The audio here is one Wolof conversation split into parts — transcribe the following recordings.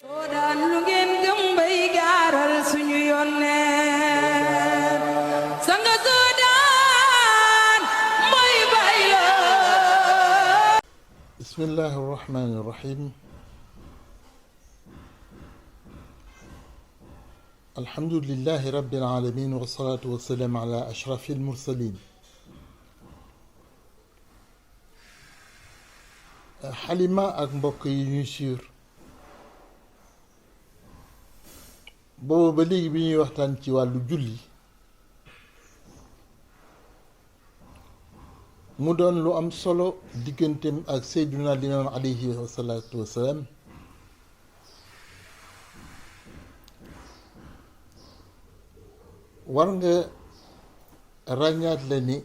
soo daan lu ngeen gëm bay gaaral suñu yónneen sanga soo daan mooy bay la. bismillahi rahmani rahim. alhamdulillahi rabbil alamin wasalaatu wasalaam ala ashrafil mursalin. Halima ak mbokk yi ñuy suivre booba ba léegi bi ñuy waxtaan ci wàllu julli mu doon lu am solo digganteem ak Seydina Limaam alayhi wasalaatu wasalaam. war nga ràññaat la ni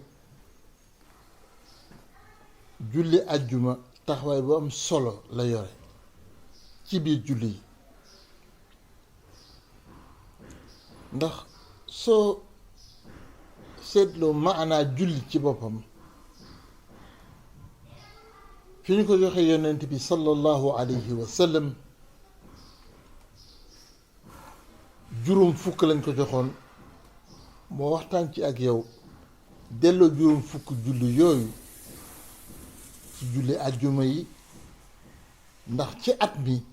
julli àjjuma taxawaay bu am solo la yore ci biir julli yi ndax soo seetloo maanaa julli ci boppam fi ñu ko joxe yonent bi sallallahu alayhi wa sallam juróom fukk lañ ko joxoon moo waxtaan ci ak yow delloo juróom fukk julli yooyu ci julli àjjuma yi ndax ci at mi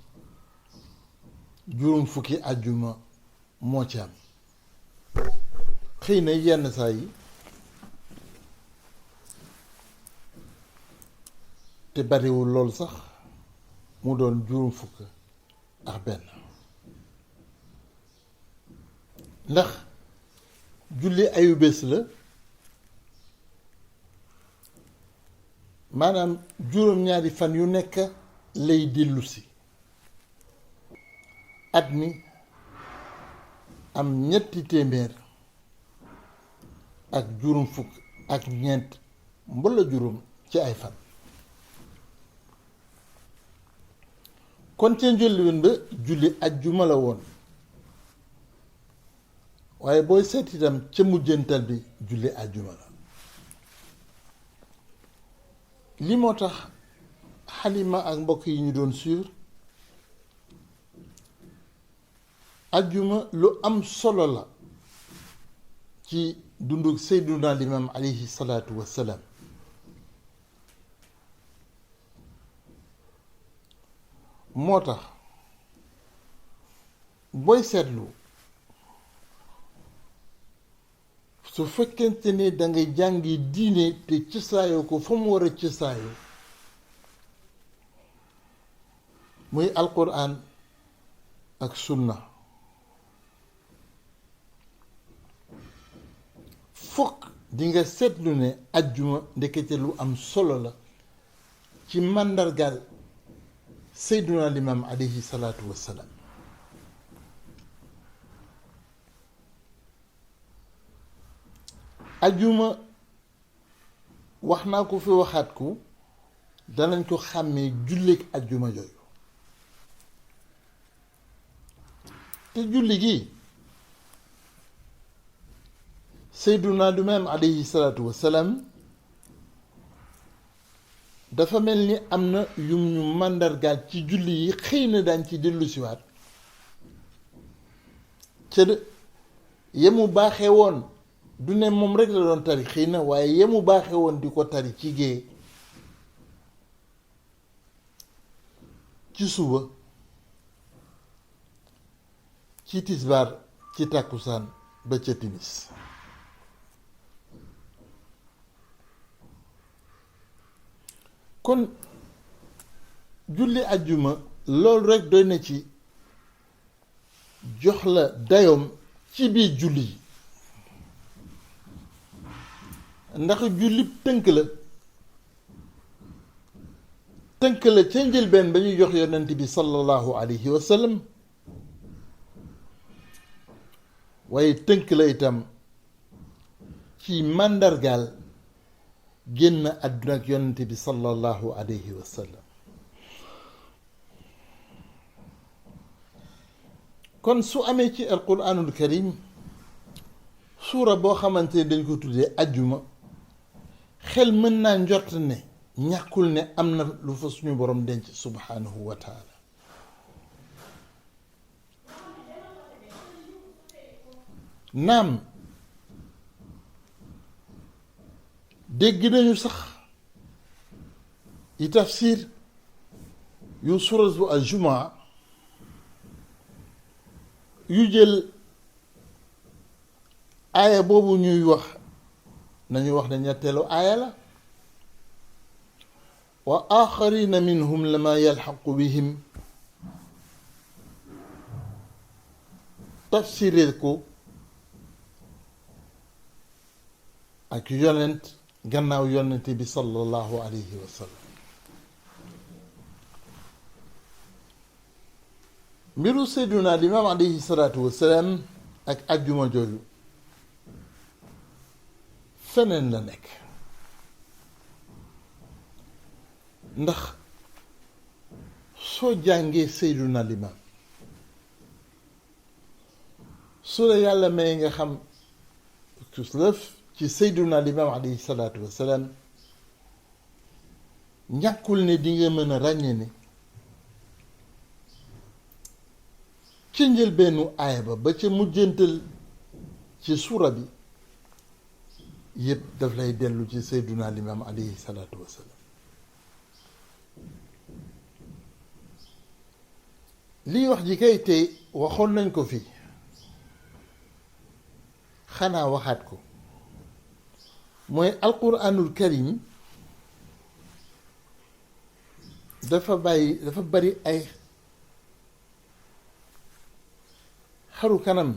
juróom fukki àjjuma moo ci am xëy na yenn saa yi te bariwul lool sax mu doon juróom fukk ak benn ndax julli ayu bés la maanaam juróom-ñaari fan yu nekk lay dellu si at mi am ñetti téeméer ak juróom fukk ak ñeent mbala juróom ci ay fan kon ca njëlbéen ba julli ajjuma la woon waaye booy seet itam ca mujjantal bi julli ajjuma la li moo tax Halima ak mbokk yi ñu doon suivre ajjuma lu am solo la ci dundug Seydina Limaam alayhi salaatu wassalaam moo tax booy seetlu su fekkente ne dangay jàngi diine te cësaayoo ko fa mu war a cësaayoo muy alquran ak sunna fokk di nga seetlu ne ajjuma ndekete lu am solo la ci màndargaal Seydina Limaam alayhi salaatu wassalaam ajjuma wax naa ko fi waxaat ko danañ ko xàmmee julleek ajjuma yooyu te julli gi Seydina Limaam alayhi salaatu wassalaam dafa mel ni am na yum ñu màndargaal ci julli yi xëy na daañ ci dellusiwaat ca yemu baaxee woon du ne moom rek la doon tari xëy na waaye yemu baaxee woon di ko tari ci gée ci suba ci tisbaar ci tàkkusaan ba ca timis kon julli ajjuma loolu rekk doy na ci jox la dayoom ci biir julli yi ndax julli tënk la ca njëlbeen ba ñuy jox yonent bi sallallahu alayhi wa sallam waaye tënk la itam ci màndargaal génn àdduna ak yonent bi sallallahu alayhi wa sallam kon su amee ci alquranul karim suura boo xamante ne dañ ko tuddee ajjuma xel mën naa njort ne ñàkkul ne am na lu fa suñu borom denc subhanahu wa taala naam dégg nañu sax yi tafsir yu suratu al-Jumaa yu jël aaya boobu ñuy wax nañu wax ne ñetteelu aaya la wa axarina minhum lama yalxaqu bihim tafsiré ko ak yonent gannaaw yonent bi sallallahu alayhi wa sallam mbiru seyduna limaam alayhi salaatu wasalaam ak ajjuma jooju feneen la nekk ndax soo jàngee seyduna limaam su la yàlla may nga xam tuslëf ci seyduna limaam alayhi salaatu wasalaam ñàkkul ne di nga mën a ràññee ne ci njëlbeenu aaya ba ca mujjantal ci suura bi yëpp daf lay dellu ci seyduna limaam alayhi salaatu wasalaam lii wax ji kay tey waxoon nañ ko fii xanaa waxaat ko mooy alquranul karim dafa bari ay xaru kanam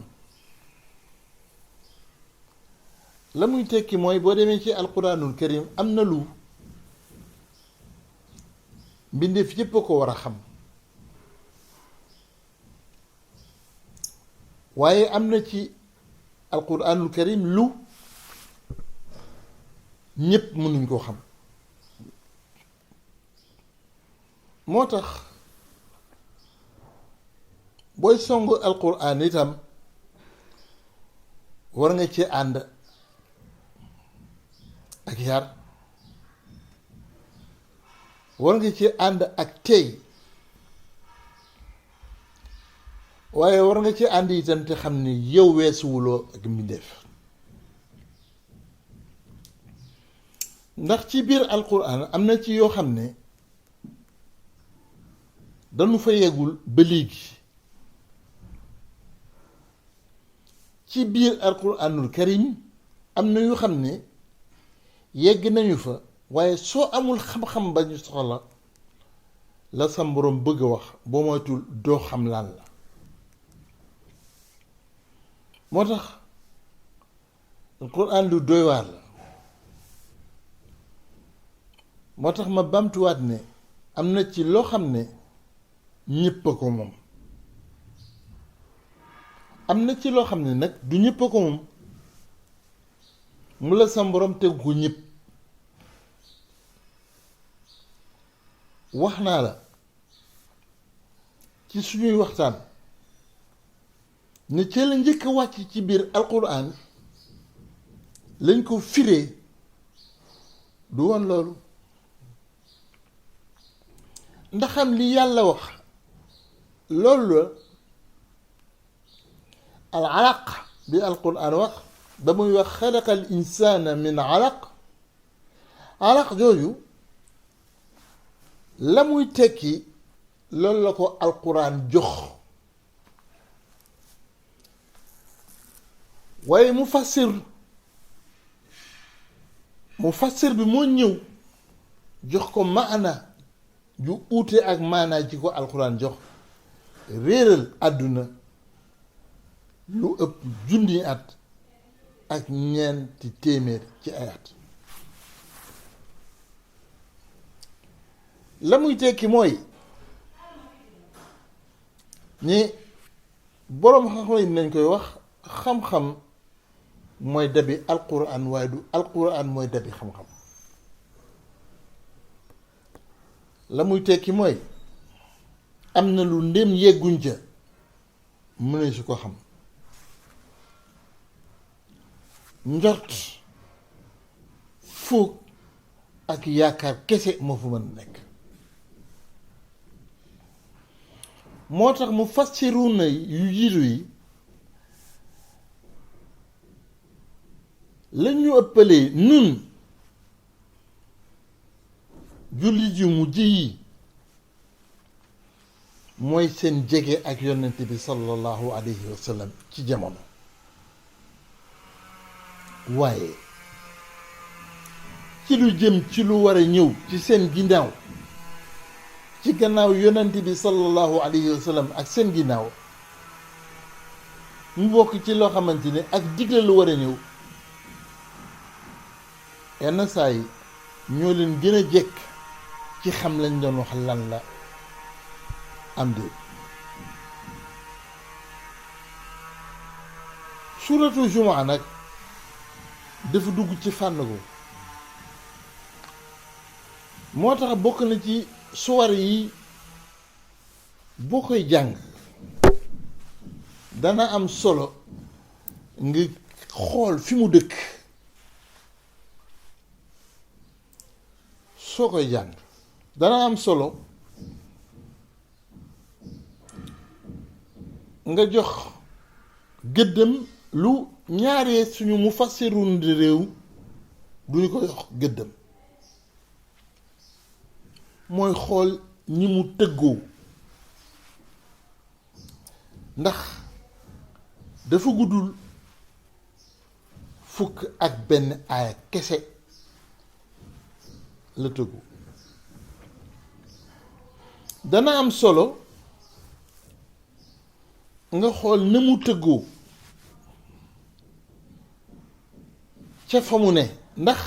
la muy tekki mooy boo demee ci alquranul karim am na lu mbindeef yépp a ko war a xam waaye am na ci alquranul karim lu ñépp mënuñ koo xam moo tax booy song alquran itam war nga ci ànd ak yar war nga ci ànd ak tey waaye war nga ci ànd itam te xam ne yow weesuwuloo ak mbindeef ndax ci biir alquran am na ci yoo xam ne dañu fa yeggul ba léegi ci biir alquranul karim am na yu xam ne yegg nañu fa waaye soo amul xam-xam ba ñu soxla la sa borom bëgg a wax boo moytul doo xam lan la moo tax alquran lu doy waar la moo tax ma bamtuwaat ne am na ci loo xam ne ñépp a ko moom am na ci loo xam ne nag du ñépp a ko moom mu la sa borom tegu ko ñépp wax naa la ci suñuy waxtaan ne ci la njëkk a wàcc ci biir alquran lañ ko firee du woon loolu ndaxam li yàlla wax loolu la al alaq bi alquran wax ba muy wax xalaqa al insana min alaq alaq jooju la muy tekki loolu la ko alquran jox waaye mufassir bi moo ñëw jox ko maana ju uute ak maanaa ji ko alquran jox réeral àdduna lu ëpp junni at ak ñeenti téeméer ci ay at la muy tekki mooy ni boroom xam-xam yi nañ koy wax xam-xam mooy dabi alquran waaye du alquran mooy dabi xam-xam la muy tekki mooy am na lu ndéem yegguñ ca mëne su ko xam njort foog ak yaakaar kese moo fa mën nekk moo tax mu fassiruna yu jiitu yi la ñu ëppalee nun jullit yu mujj yi mooy seen jege ak yonent bi sallallahu alayhi wa sallam ci jamono. waaye ci lu jëm ci lu war a ñëw ci seen ginnaaw ci gannaaw yonent bi sallallahu alayhi wa sallam ak seen ginnaaw mu bokk ci loo xamante ne ak digle lu war a ñëw yenn saa yi ñoo leen gën a jekk ci xam lañ doon wax lan la am de. suuratu jumaa nag dafa dugg ci fànn ko moo tax bokk na ci suwar yi boo koy jàng dana am solo nga xool fi mu dëkk soo koy jàng dana am solo nga jox gëddëm lu ñaaree suñu mufassirun di réew duñu ko jox gëddëm mooy xool ñi mu tëggoo ndax dafa guddul fukk ak benn aaya kese la tëggu. dana am solo nga xool na mu tëggoo ca fa mu ne ndax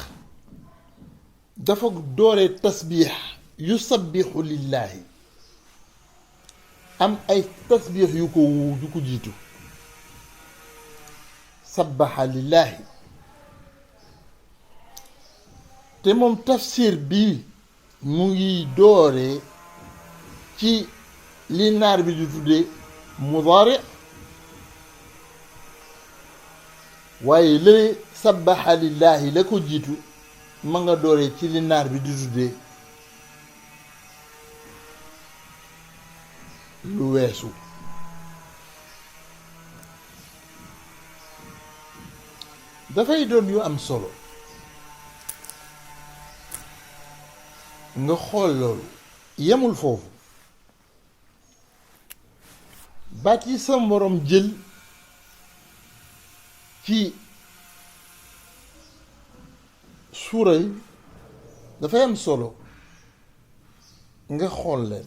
dafa doore tasbiix yusabbixu lillaahi am ay tasbiix yu ko jiitu sabbaxa lillaahi te moom tafsir bi mu ngi doore ci li naar bi di tuddee mudaari waaye lële sabbaxa lillaahi la ko jiitu ma nga doore ci li naar bi di tuddee lu weesu. dafay doon yu am solo nga xool loolu yemul foofu baat yi sa moroom jël ci suura yi dafay am solo nga xool leen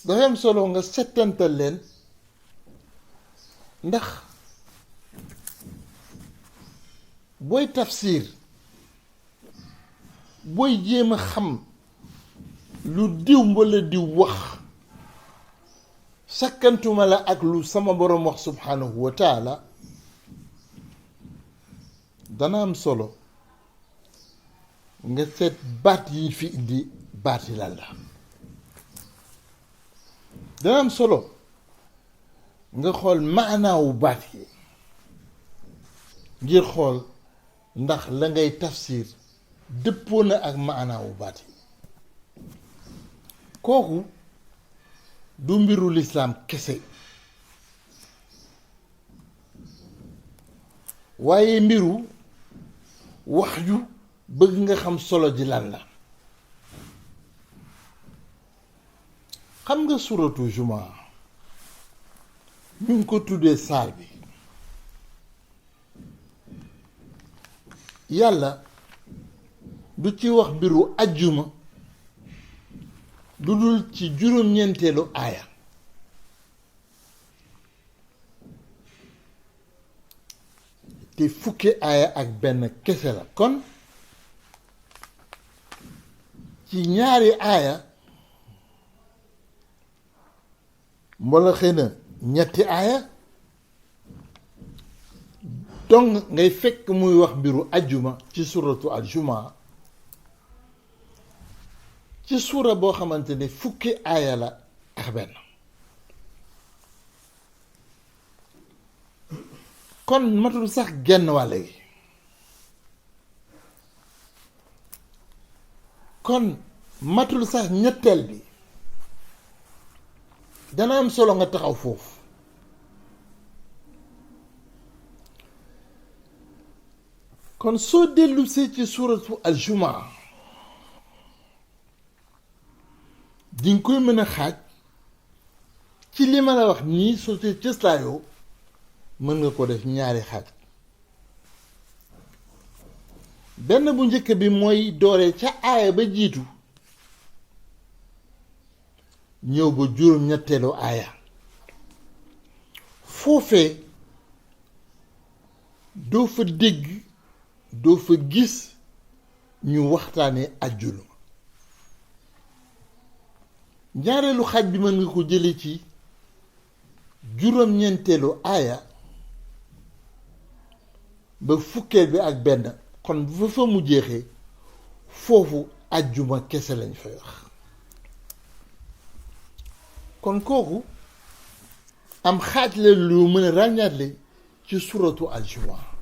dafay am solo nga settantal leen ndax booy tafsir booy jéem a xam lu diw walla diw wax sakkantuma la ak lu sama boroom wax subhanahu wa taala dana am solo nga seet baat yi fi indi baat yi lan la. dana am solo nga xool maanaawu baat yi ngir xool ndax la ngay tafsir dëppoo na ak maanaawu baat yi. kooku du mbiru lislaam kese waaye mbiru wax ju bëgg nga xam solo ji lan la. xam nga suratu jumaa ñu ngi ko tuddee saar bi yàlla du ci wax mbiru ajjuma du dul ci juróom-ñeenteelu aaya te fukki aaya ak benn kese la kon ci ñaari aaya walla xëy na ñetti aaya donc ngay fekk muy wax mbiru ajjuma ci suratu aljumaa ci suura boo xamante ne fukki aaya la ak benn. kon matul sax genn wàll gi kon matul sax ñetteel bi. dana am solo nga taxaw foofu kon soo dellusee ci suuratu aljumaa dinga koy mën a xaaj ci li ma la wax nii soo ci cëslaayoo mën nga ko def ñaari xaaj benn bu njëkk bi mooy doore ca aaya ba jiitu ñëw ba juróom-ñetteelu aaya foofee doo fa dégg doo fa gis ñu waxtaane àjjuma ñaareelu xaaj bi mën nga ko jële ci juróom-ñeenteelu aaya ba fukkeel bi ak benn kon bu fa mu jeexee foofu àjjuma kese lañ fay wax kon kooku am xaaj la lu mën a ràññaatle ci suratu aljumaa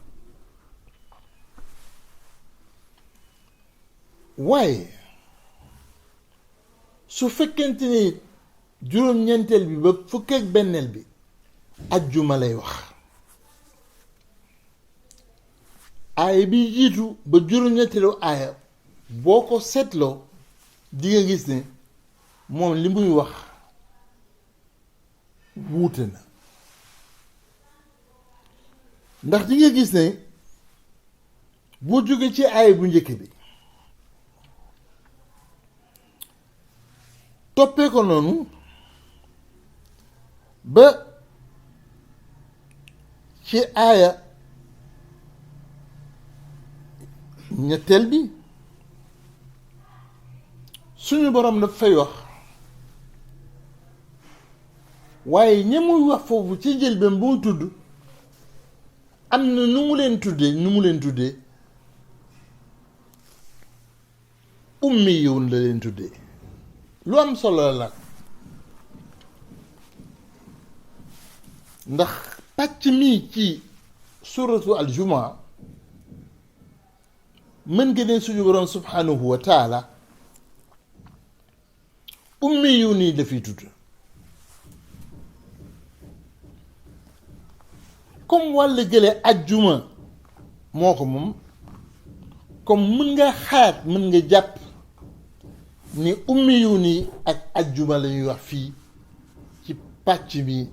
waaye su fekkente ni juróom-ñeenteel bi ba fukkeek benneel bi ajjuma lay wax aaya bi jiitu ba juróom-ñetteelu aaya boo ko seetloo di nga gis ne moom li muy wax wuute na ndax di nga gis ne boo jógee ci aaya bu njëkk bi toppee ko noonu ba ci aaya ñetteel bi suñu boroom daf fay wax waaye ña muy wax foofu ci njëlbeen bu mu tudd am na nu mu leen tuddee ummiyuun la leen tuddee lu am solo la nag ndax pàcc mii ci suratu aljumaa mën nga ne suñu boroom subhanahu wa taala ummiyuun yi dafay tudd comme wàll gële ajjuma moo ko moom comme mën nga xaat mën nga jàpp ni ummiyuun yi ak ajjuma la ñuy wax fii ci pàcc bi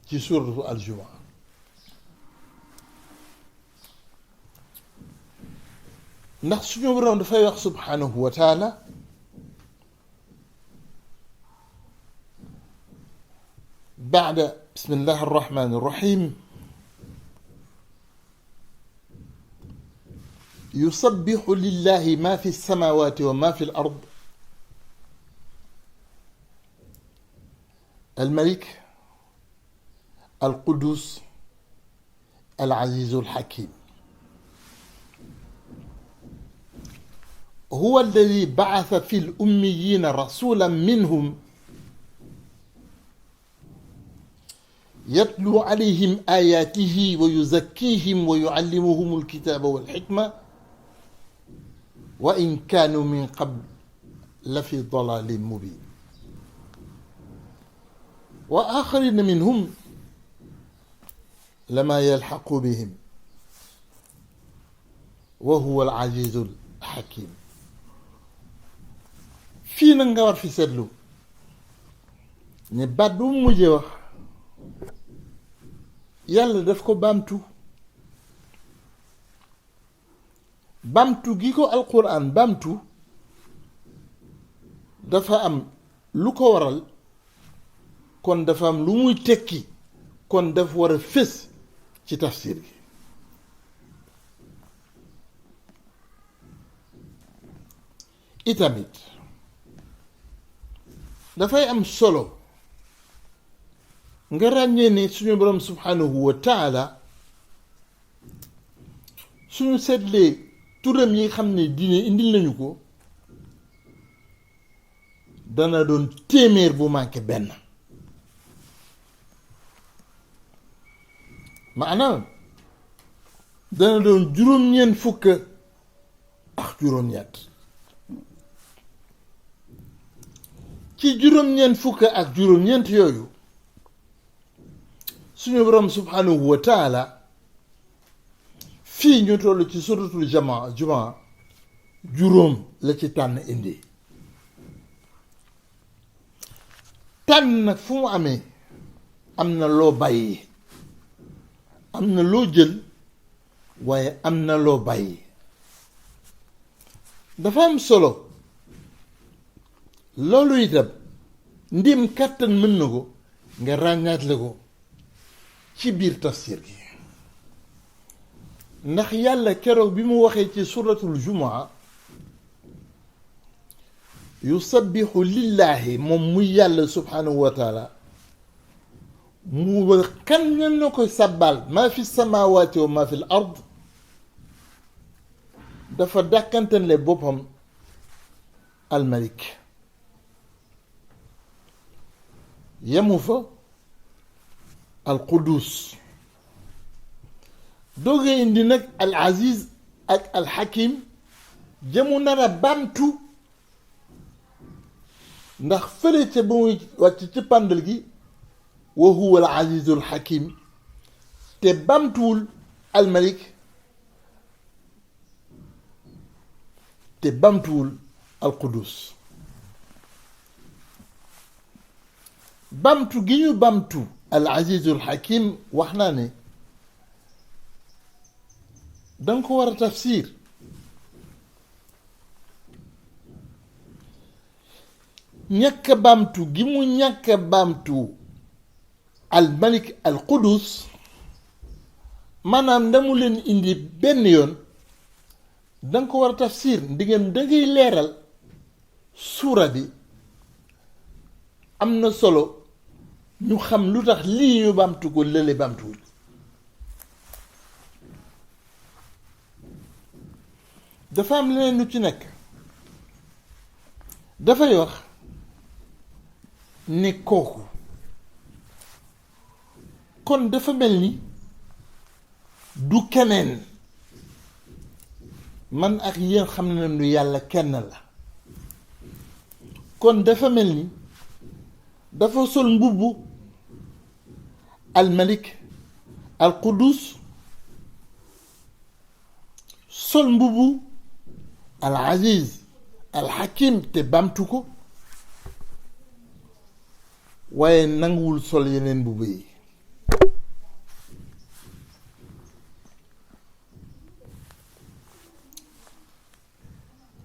ci suratu aljuma ndax suñu boroom dafay wax subhanahu wa taala baada bismillahi arrahmani arrahim yusabbihu lillahi ma fi samawati wa ma fi al ard الملك القدوس العزيز الحكيم هو الذي بعث في الأميين رسولا منهم يتلو عليهم آياته ويزكيهم ويعلمهم الكتاب والحكمة وإن كانوا من قبل لفي ضلال مبين وآخرين منهم لما يلحق بهم وهو العزيز الحكيم fii nag nga war fi seetlu ne baat bu mu mujjee wax yàlla daf ko baamtu gi ko alquran baamtu dafa am lu ko waral kon dafa am lu muy tekki kon dafa war a fés ci tafsir gi itamit dafay am solo nga ràññee ne suñu boroom subhanahu wa taala suñu seetlee turam yi xam ne diine indil nañu ko dana doon téeméer bu manqué benn maanaam dana doon juróom-ñeent fukk ak juróom-ñett ci juróom-ñeent fukk ak juróom-ñeent yooyu suñu boroom subhanahu wa taala fii ñu toll ci suratul jumaa juróom la ci tànn indi. tànn nag fu mu amee am na loo bàyyi, am na loo jël, waaye am na loo bàyyi. dafa am solo loolu itam ndim kàttan mën na ko nga ràññaatle ko ci biir tafsir gi, ndax yàlla keroog bi mu waxee ci suratul jumaa yusabbihu lillahi moom muy yàlla subhanahu wa taala mu wax kan ñan na koy sàbbaal maa fi samawati wa maa fi l ard, dafa dàkkantanle boppam almalik. yemu fa alqudus, dooga indi nag al aziz ak al hakim jamu nar a bamtu, ndax fële ca ba muy wàcc ci pàndal gi wa huwa al azizul hakim te bamtuwul almalik te bamtuwul alqudus. bamtu gi ñu bamtu al azizul hakim wax naa ne danga ko war a tafsir. ñàkk bamtu gi mu ñàkk bamtu al malik al qudus maanaam ndamu leen indi benn yoon danga ko war a tafsir ndigam dangay leeral suura bi. am na solo ñu xam lu tax lii ñu bamtu ko lële bamtuwul. dafa am leneen lu ci nekk. dafay wax ne kooku kon dafa mel ni du keneen, man ak yéen xam na nu yàlla kenn la. kon dafa mel ni dafa sol mbubbu al malik al qudus, sol mbubbu al aziz al hakim te bamtu ko, waaye nanguwul sol yeneen mbubb yi.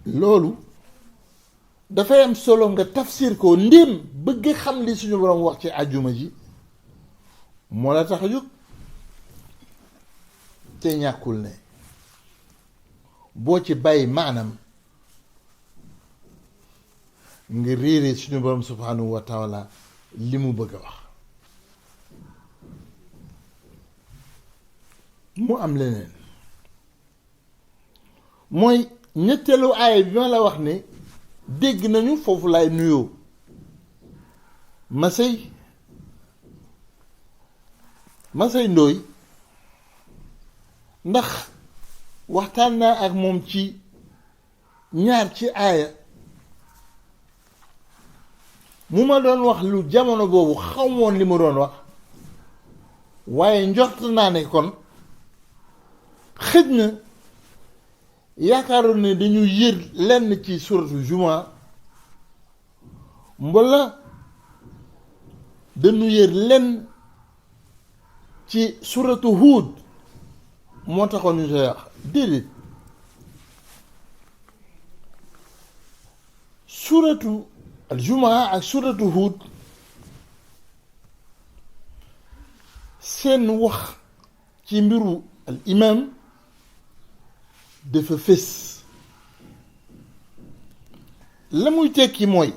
loolu dafay am solo nga tafsir ko ndéem bëgg xam li suñu borom wax ci àjjuma ji moo la tax a jóg. te ñàkkul ne boo ci bàyyi maanaam nga réere suñu borom subhanahu wa taala li mu bëgg a wax. mu am leneen mooy ñetteelu aaya bi ma la wax ne dégg nañu, foofu laay nuyoo Masey Ndooy, ndax waxtaan naa ak moom ci ñaar ci aaya mu ma doon wax lu jamono boobu xamoon li mu doon wax, waaye njort naa ne kon xëj na yaakaaroon ne dañu yër lenn ci suratu jumaa mbala dañu yër lenn ci suratu huud moo taxoon ñu koy wax. déedéet, suratu al jumaa ak suratu huud seen wax ci mbiru al imam dafa fés. la muy tekki mooy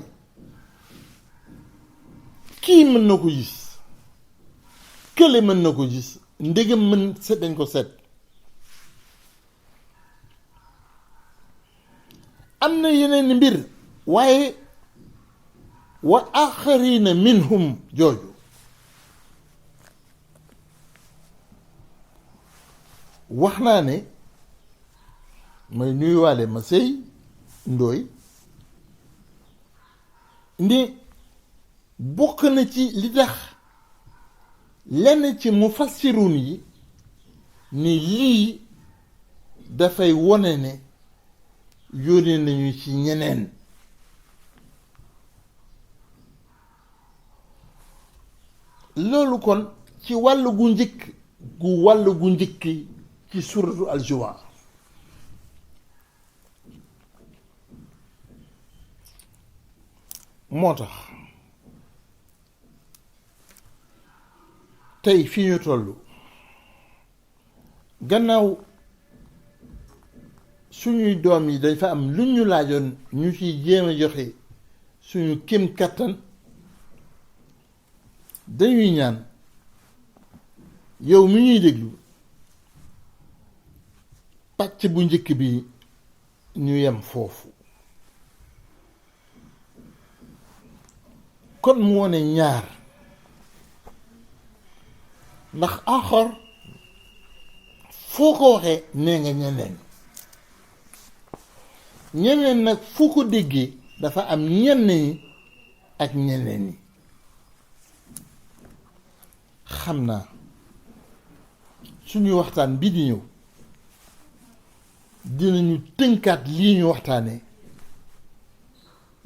kii mën na ko gis, kële mën na ko gis, ndegam mën set dañ ko set. am na yeneen mbir, waaye wa axarina minhum jooju wax naa ne may nuyuwaale Masey Ndooy ndi bokk na ci li tax lenn ci mufassirun yi ni lii dafay wone ne yónnee nañu ci ñeneen. loolu kon ci wàll gu njëkk ci suratu al-Jumu'a moo tax tey fii ñu toll gannaaw suñuy doom yi dañ fa am lu ñu laajoon ñu ciy jéem a joxe suñu kem kattan dañuy ñaan yow mi ñuy déglu pàcc bu njëkk bi ñu yem foofu kon mu wone ñaar ndax axor foo ko waxee nee nga ñeneen nag foo ko déggee dafa am ñenn ñi ak ñeneen ñi xam naa suñuy waxtaan bi di ñëw dinañu tënkaat lii ñu waxtaanee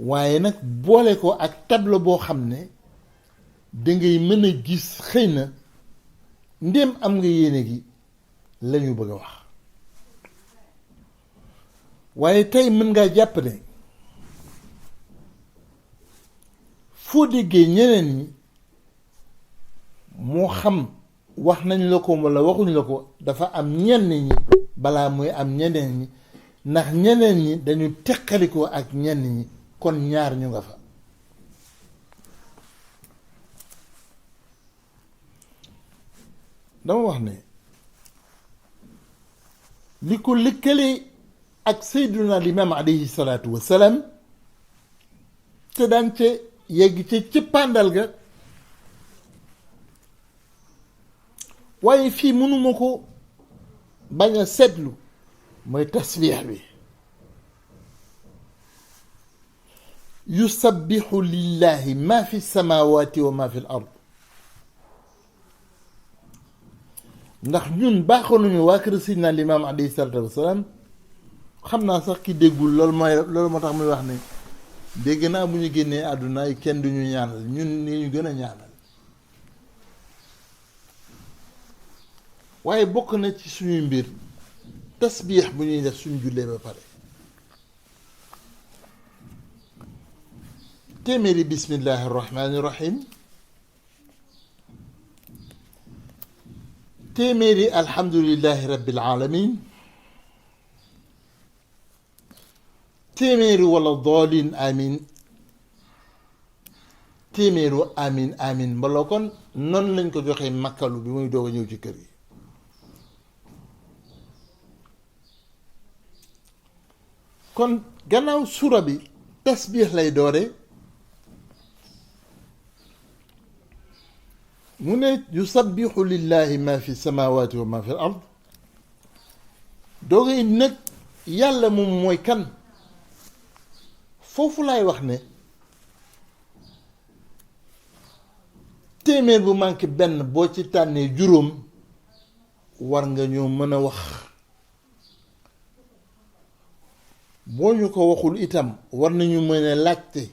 waaye nag boole ko ak tableau boo xam ne dangay mën a gis xëy na ndéem am nga yéene gi lañu bëgg a wax waaye tey mën ngaa jàpp ne foo déggee ñeneen ñi moo xam wax nañ la ko walla waxuñ la ko dafa am ñenn ñi balaa muy am ñeneen ñi ndax ñeneen ñi dañu teqalikoo ak ñenn ñi kon ñaar ñu nga fa dama wax ne li ko lëkkale ak Seydina Limaam alayhi salaatu wassalaam te daan ca yegg ca cëppaandal ga waaye fii mënuma ko bañ a seetlu mooy tasbiix bi yusabbihu lillahi ma fi samawati wa ma fi l ard ndax ñun baaxoon nañu waa kër Seydina Limaam alayhi salaatu wassalaam xam naa sax ki déggul loolu moo tax muy wax ne dégg naa bu ñu génnee àdduna yi kenn duñu ñaanal ñun ni ñu gën a ñaanal waaye bokk na ci suñuy mbir tasbiix bu ñuy def suñu jullee ba pare téeméeri bismillahi rahmaani rahim téeméeri alhamdulillahi rabbil alamin téeméeri wala doolin amin téeméeru amin amin mbaloo kon noonu lañ ko joxee makkalu bi muy doog a ñëw ci kër gi kon gannaaw sura bi tasbiix lay doore mu ne yusabbixu lillahi ma fi samawati wa ma fi al ard dooga it nag yàlla moom mooy kan foofu laay wax ne téeméer bu manqué benn boo ci tànnee juróom war nga ñoo mën a wax boo ñu ko waxul itam war nañu mën a laajte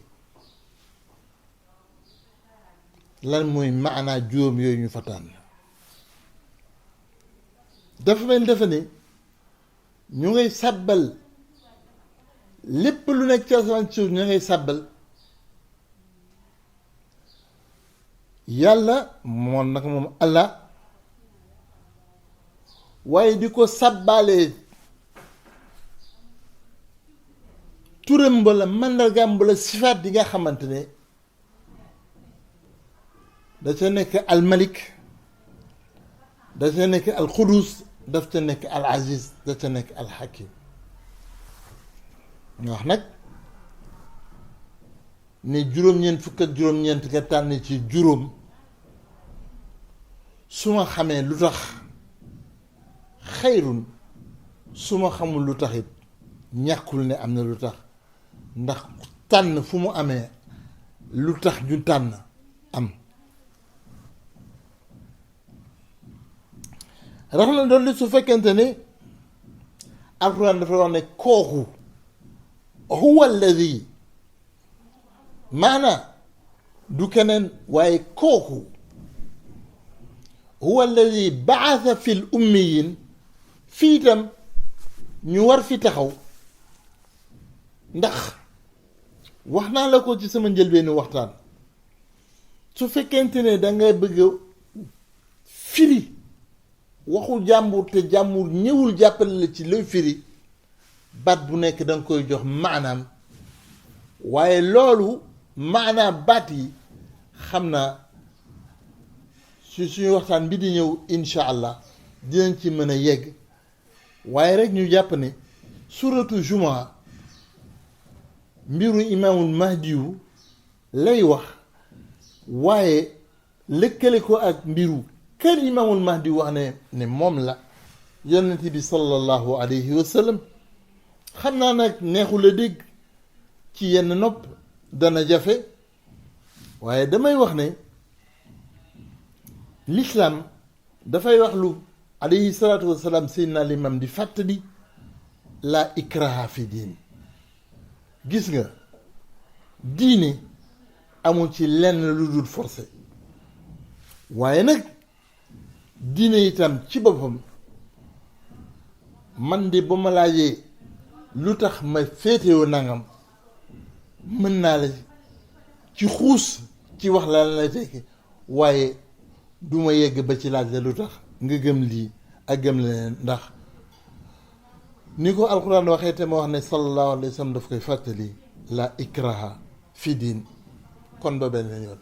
lan mooy maanaa juróom yooyu ñu fa tànn dafa mel defe ne ñu ngay sàbbal lépp lu nekk ci asamaan ci suuf ñu ngay sàbbal yàlla moom nag moom Allah waaye di ko sàbbaalee turam bala màndargaam bala sifaat yi nga xamante ne da ca nekk al malik da ca nekk al xudus daf ca nekk al aziz da ca nekk al hakim ñu wax nag ne juróom-ñeent fukk ak juróom-ñeent nga tànn ci juróom su ma xamee lu tax xayrun su ma xamul lu tax it ñàkkul ne am na lu tax ndax tànn fu mu amee lu tax ñu tànn am rax na doon li su fekkente ne alquran dafa wax ne kooku huwa alladi maana du keneen waaye kooku huwa alladi baasa fi l ummiyin fii itam ñu war fi taxaw ndax wax naa la ko ci sama njëlbeenu waxtaan su fekkente ne dangay bëgg firi waxu jàmbur te jàmbur ñëwul jàppale la ci looy firi baat bu nekk danga koy jox maanaam waaye loolu maanaam baat yi xam naa suñu waxtaan bi di ñëw incha allah dinañ ci mën a yegg waaye rek ñu jàpp ne suratu jumaa mbiru imaamul mahdiyu lay wax waaye lëkkale ko ak mbiru kër imaamul mahdi wax ne moom la yonent bi sallallahu alayhi wa sallam xam naa nag neexul a dégg ci yenn nopp dana jafe waaye damay wax ne l'islam dafay wax lu alayhi salaatu wasalaam seydina limam di fàttali la ikraha fi diin gis nga diine amul ci lenn lu dul forcé waaye nag diine itam ci boppam man de ba ma laajee lu tax ma féetewoo nangam mën naa la ci xuus ci wax la lay tekki waaye du ma yegg ba ci laaj la lu tax nga gëm lii ak gëm leneen ndax ni ko alxuraan waxee te ma wax ne sallallahu alayhi wa sallam daf koy fàttali la ikraha fi diin kon ba benn yoon